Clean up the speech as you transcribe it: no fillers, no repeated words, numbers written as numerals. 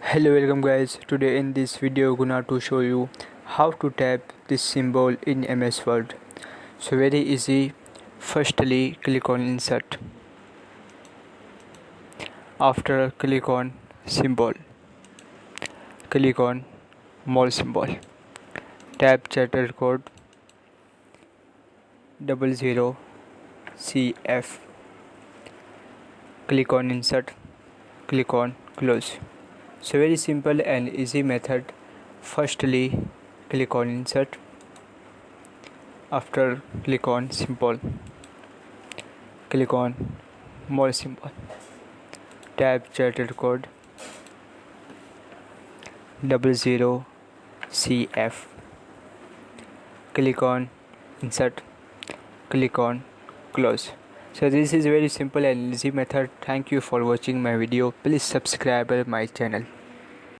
Hello, welcome guys. Today in this video gonna to show you how to tap this symbol in MS Word. So very easy. Firstly click on insert. After click on symbol. Click on more symbol. Tap charter code 00CF. Click on insert. Click on close. So very simple and easy method. Firstly click on insert. After click on symbol. Click on more symbol. Tap charter code 00CF. Click on insert. Click on close. So this is very simple and easy method. Thank you for watching my video. Please subscribe my channel.